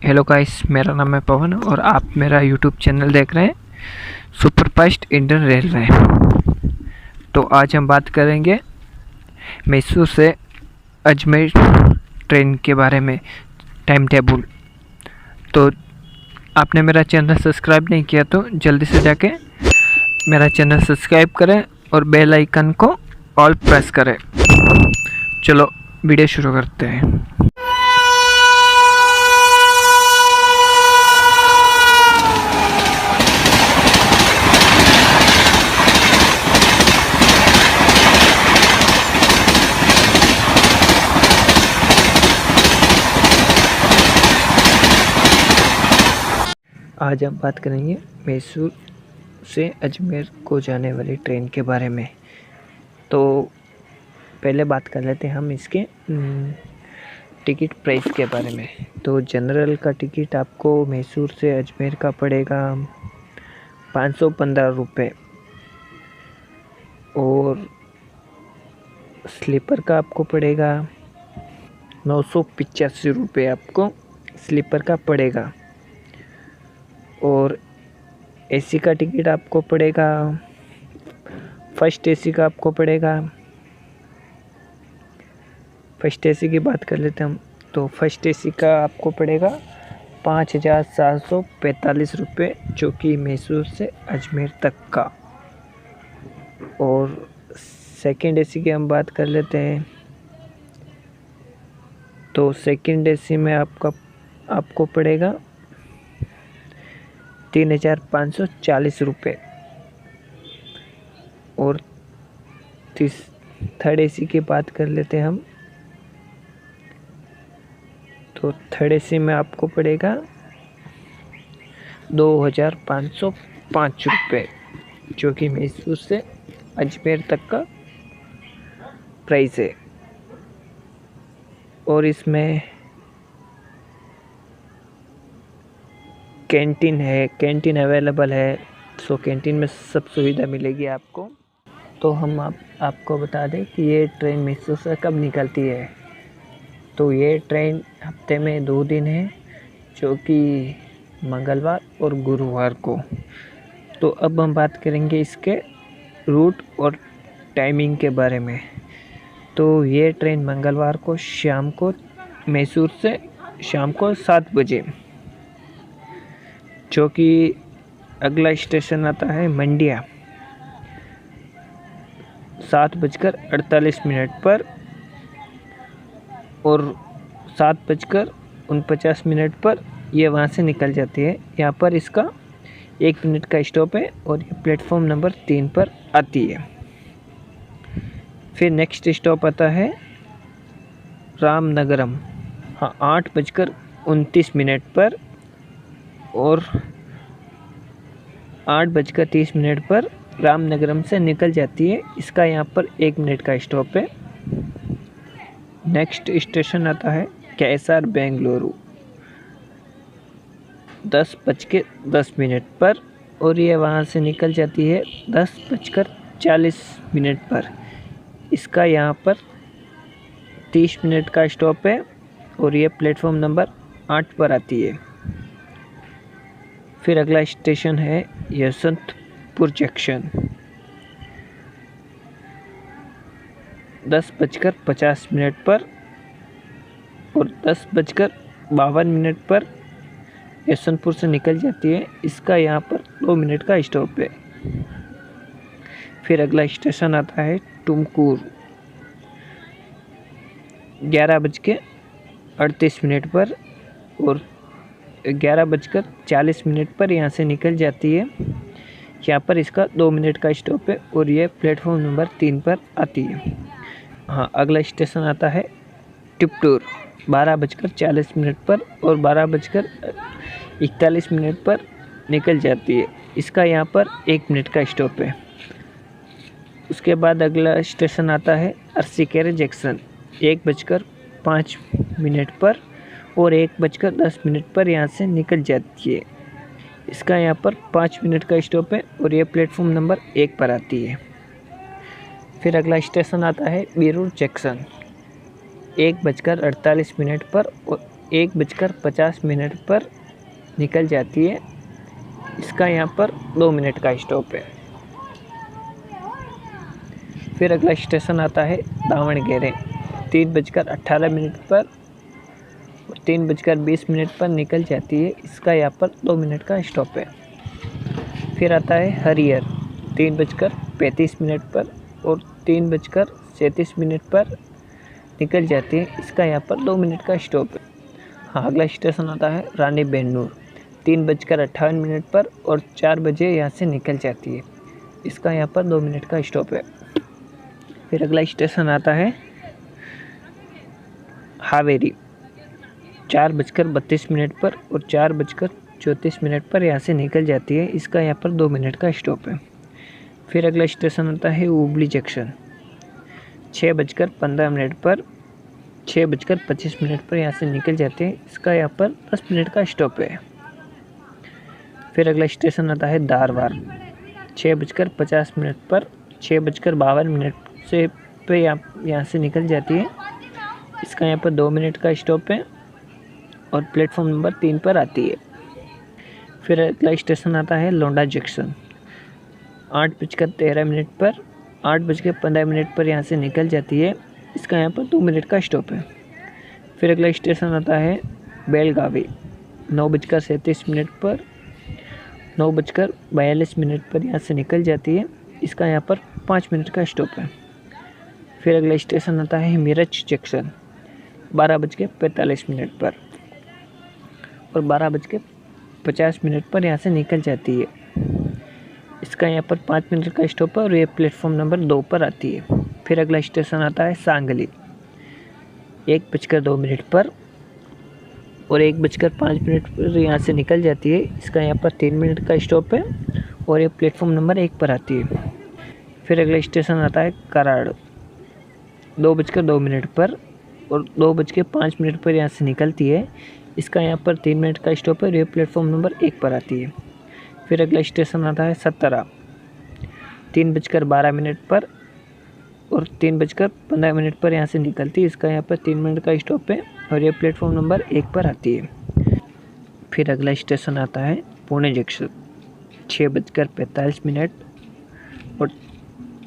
Hello guys, मेरा नाम है पवन और आप मेरा यूट्यूब चैनल देख रहे हैं सुपरफास्ट इंडियन रेलवे। तो आज हम बात करेंगे मैसूर से अजमेर ट्रेन के बारे में, टाइम टेबल। तो आपने मेरा चैनल सब्सक्राइब नहीं किया तो जल्दी से जाके मेरा चैनल सब्सक्राइब करें और बेल आइकन को ऑल प्रेस करें। चलो वीडियो शुरू करते हैं। आज हम बात करेंगे मैसूर से अजमेर को जाने वाली ट्रेन के बारे में। तो पहले बात कर लेते हैं हम इसके टिकट प्राइस के बारे में। तो जनरल का टिकट आपको मैसूर से अजमेर का पड़ेगा 515 रुपये और स्लीपर का आपको पड़ेगा 985 रुपये आपको स्लीपर का पड़ेगा। और एसी का टिकट आपको पड़ेगा, फर्स्ट एसी का आपको पड़ेगा, फर्स्ट एसी की बात कर लेते हैं हम। तो फर्स्ट एसी का आपको पड़ेगा 5,745 रुपये, जो कि मैसूर से अजमेर तक का। और सेकंड एसी की हम बात कर लेते हैं। तो सेकंड एसी में आपको पड़ेगा 3,540 रुपये। और थर्ड एसी की बात कर लेते हैं हम। तो थर्ड एसी में आपको पड़ेगा 2,505 रुपये, जो कि मैसूर से अजमेर तक का प्राइस है। और इसमें कैंटीन अवेलेबल है। सो कैंटीन में सब सुविधा मिलेगी आपको। तो हम आपको बता दें कि ये ट्रेन मैसूर से कब निकलती है। तो ये ट्रेन हफ्ते में 2 दिन है, जो कि मंगलवार और गुरुवार को। तो अब हम बात करेंगे इसके रूट और टाइमिंग के बारे में। तो ये ट्रेन मंगलवार को शाम को मैसूर से शाम को 7 बजे, जो कि अगला स्टेशन आता है मंडिया 7:48 पर, और 7:49 पर ये वहाँ से निकल जाती है। यहाँ पर इसका 1 मिनट का स्टॉप है और ये प्लेटफॉर्म नंबर 3 पर आती है। फिर नेक्स्ट स्टॉप आता है रामनगरम, 8:29 पर, और 8:30 पर रामनगरम से निकल जाती है। इसका यहाँ पर 1 मिनट का स्टॉप है। नेक्स्ट स्टेशन आता है कैसार बेंगलुरु, 10:10 पर, और ये वहाँ से निकल जाती है 10:40 पर। इसका यहाँ पर 30 मिनट का स्टॉप है और ये प्लेटफॉर्म नंबर 8 पर आती है। फिर अगला स्टेशन है यशवंतपुर जंक्शन, 10:50 पर, और 10:52 पर यशवंतपुर से निकल जाती है। इसका यहाँ पर 2 मिनट का स्टॉप है। फिर अगला स्टेशन आता है टुमकुर, 11:38 पर, और 11:40 पर यहाँ से निकल जाती है। यहाँ पर इसका 2 मिनट का स्टॉप है और ये प्लेटफॉर्म नंबर 3 पर आती है। अगला स्टेशन आता है टिपटूर, 12:40 पर और 12:41 पर निकल जाती है। इसका यहाँ पर 1 मिनट का स्टॉप है। उसके बाद अगला स्टेशन आता है अर्सिकेरे जंक्शन, 1:05 पर और 1:10 पर यहाँ से निकल जाती है। इसका यहाँ पर 5 मिनट का स्टॉप है और ये प्लेटफॉर्म नंबर 1 पर आती है। फिर अगला स्टेशन आता है बीरूर जंक्शन, 1:48 पर 1:50 पर निकल जाती है। इसका यहाँ पर 2 मिनट का स्टॉप है। फिर अगला स्टेशन आता है दावणगेरे। 3:18 पर और 3:20 पर निकल जाती है। इसका यहाँ पर 2 मिनट का स्टॉप है। फिर आता है हरिहर 3:35 पर और 3:37 पर निकल जाती है। इसका यहाँ पर 2 मिनट का स्टॉप है। हाँ, अगला स्टेशन आता है रानीबेन्नूर 3:58 पर और 4 बजे यहाँ से निकल जाती है। इसका यहाँ पर 2 मिनट का स्टॉप है। फिर अगला स्टेशन आता है हावेरी 4:32 पर और 4:34 पर यहाँ से निकल जाती है। इसका यहाँ पर 2 मिनट का स्टॉप है। फिर अगला स्टेशन आता है हुबली जंक्शन 6:15 पर 6:25 पर यहाँ से निकल जाते हैं। इसका यहाँ पर 10 मिनट का स्टॉप है। फिर अगला स्टेशन आता है धारवाड़ 6:50 पर 6:52 से पे यहाँ से निकल जाती है। इसका यहाँ पर 2 मिनट का स्टॉप है और प्लेटफॉर्म नंबर 3 पर आती है। फिर अगला स्टेशन आता है लोंडा जंक्शन 8:13 पर 8:15 पर यहाँ से निकल जाती है। इसका यहाँ पर 2 मिनट का स्टॉप है। फिर अगला स्टेशन आता है बेलगावी 9:37 पर 9:42 पर यहाँ से निकल जाती है। इसका यहाँ पर 5 मिनट का स्टॉप है। फिर अगला स्टेशन आता है मिरज जंक्शन 12:45 पर और 12:50 पर यहाँ से निकल जाती है। इसका यहाँ पर 5 मिनट का स्टॉप है और ये प्लेटफॉर्म नंबर 2 पर आती है। फिर अगला स्टेशन आता है सांगली 1:02 पर और 1:05 पर यहाँ से निकल जाती है। इसका यहाँ पर 3 मिनट का स्टॉप है और ये प्लेटफॉर्म नंबर 1 पर आती है। फिर अगला स्टेशन आता है कराड़ 2:02 पर और 2:05 पर यहाँ से निकलती है। इसका यहाँ पर 3 मिनट का स्टॉप है और ये प्लेटफॉर्म नंबर 1 पर आती है। फिर अगला स्टेशन आता है सत्तरा 3:12 पर और 3:15 पर यहाँ से निकलती है। इसका यहाँ पर 3 मिनट का स्टॉप है और ये प्लेटफॉर्म नंबर 1 पर आती है। फिर अगला स्टेशन आता है पुणे जंक्शन 6:45 और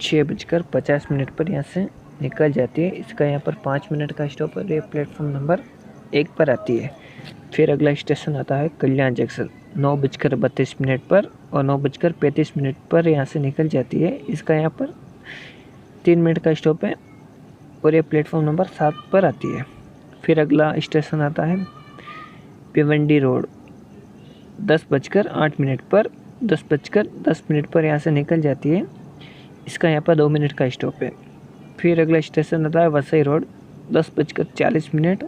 6:50 पर यहाँ से निकल जाती है। इसका यहाँ पर 5 मिनट का स्टॉप है और ये प्लेटफॉर्म नंबर 1 पर आती है। फिर अगला स्टेशन आता है कल्याण जंक्शन 9:32 पर और 9:35 पर यहाँ से निकल जाती है। इसका यहाँ पर 3 मिनट का स्टॉप है और ये प्लेटफॉर्म नंबर 7 पर आती है। फिर अगला स्टेशन आता है भिवंडी रोड 10:08 पर 10:10 पर यहाँ से निकल जाती है। इसका यहाँ पर 2 मिनट का स्टॉप है। फिर अगला स्टेशन आता है वसई रोड 10:40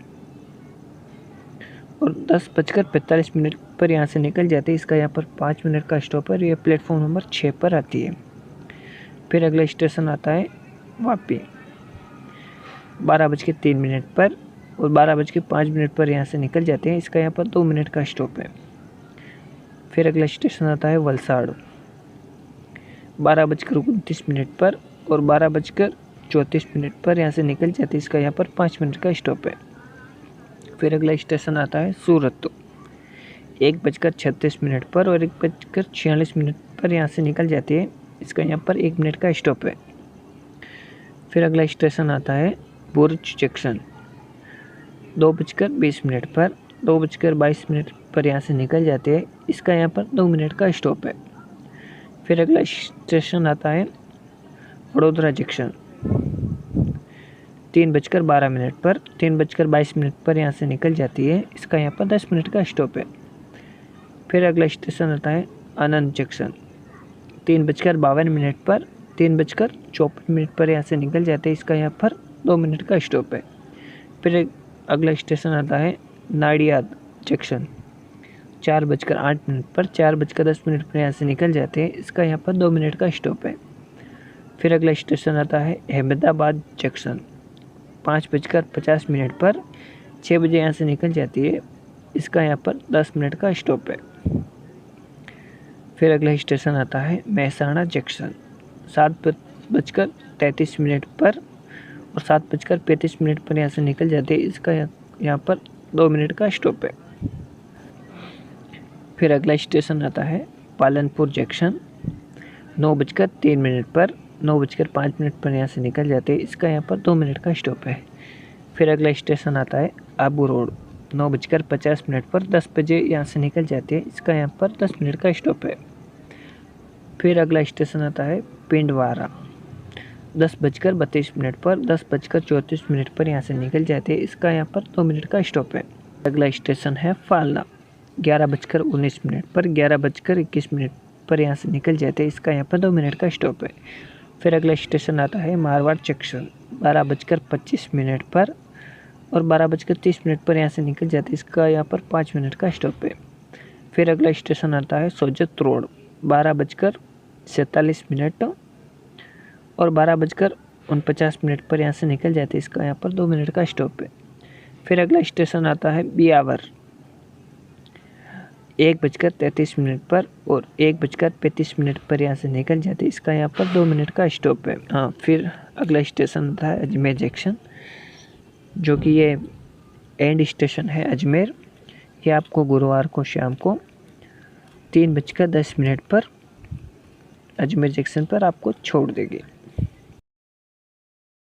और 10:45 पर यहाँ से निकल जाती है। इसका यहाँ पर 5 मिनट का स्टॉप है और ये प्लेटफॉर्म नंबर 6 पर आती है। फिर अगला स्टेशन आता है वापी 12:03 पर और 12:05 पर यहाँ से निकल जाते हैं। इसका यहाँ पर 2 मिनट का स्टॉप है। फिर अगला स्टेशन आता है वलसाड़ 12:29 पर और 12:34 पर यहाँ से निकल जाती है। इसका यहाँ पर 5 मिनट का स्टॉप है। फिर अगला स्टेशन आता है सूरत 1:36 पर और 1:46 पर यहाँ से निकल जाती है। इसका यहाँ पर 1 मिनट का स्टॉप है। फिर अगला स्टेशन आता है भुज जंक्शन 2:20 पर 2:22 पर यहाँ से निकल जाते हैं। इसका यहाँ पर 2 मिनट का स्टॉप है। फिर अगला स्टेशन आता है वडोदरा जंक्शन 3:12 पर 3:22 पर यहाँ से निकल जाती है। इसका यहाँ पर 10 मिनट का स्टॉप है। फिर अगला स्टेशन आता है आनंद जंक्शन 3:52 पर 3:54 पर यहाँ से निकल जाते हैं। इसका यहाँ पर 2 मिनट का स्टॉप है। फिर अगला स्टेशन आता है नाडियाद जंक्शन 4:08 पर 4:10 पर यहाँ से निकल जाते हैं। इसका यहाँ पर 2 मिनट का स्टॉप है। फिर अगला स्टेशन आता है अहमदाबाद जंक्शन 5:50 पर 6 बजे यहाँ से निकल जाती है। इसका यहाँ पर 10 मिनट का स्टॉप है। फिर अगला स्टेशन आता है मेहसाणा जंक्शन 7:33 पर और 7:35 पर यहाँ से निकल जाती है। इसका यहाँ पर 2 मिनट का स्टॉप है। फिर अगला स्टेशन आता है पालनपुर जंक्शन, 9:03 पर, 9:05 पर यहाँ से निकल जाते हैं, इसका यहाँ पर 2 मिनट का स्टॉप है। फिर अगला स्टेशन आता है आबू रोड, 9:50 पर, 10 बजे यहाँ से निकल जाते हैं, इसका यहाँ पर 10 मिनट का स्टॉप है। फिर अगला स्टेशन आता है पिंडवारा, 10:32 पर, 10:34 पर यहाँ से निकल जाते हैं, इसका यहाँ पर 2 मिनट का स्टॉप है। अगला स्टेशन है फालना, 11:19 पर, 11:21 पर यहाँ से निकल जाते हैं, इसका यहाँ पर 2 मिनट का स्टॉप है। फिर अगला स्टेशन आता है मारवाड़ जंक्शन, 12:25 पर और 12:30 पर यहाँ से निकल जाते हैं, इसका यहाँ पर 5 मिनट का स्टॉप है। फिर अगला स्टेशन आता है सोजत रोड, 12:47 और 12:49 पर यहाँ से निकल जाते हैं, इसका यहाँ पर 2 मिनट का स्टॉप है। फिर अगला स्टेशन आता है बियावर, 1:33 पर और 1:35 पर यहाँ से निकल जाते हैं, इसका यहाँ पर 2 मिनट का स्टॉप है। हाँ, फिर अगला स्टेशन आता है अजमेर जंक्शन, जो कि ये एंड स्टेशन है अजमेर। ये आपको गुरुवार को शाम को 3:10 पर अजमेर जंक्शन पर आपको छोड़ देगी।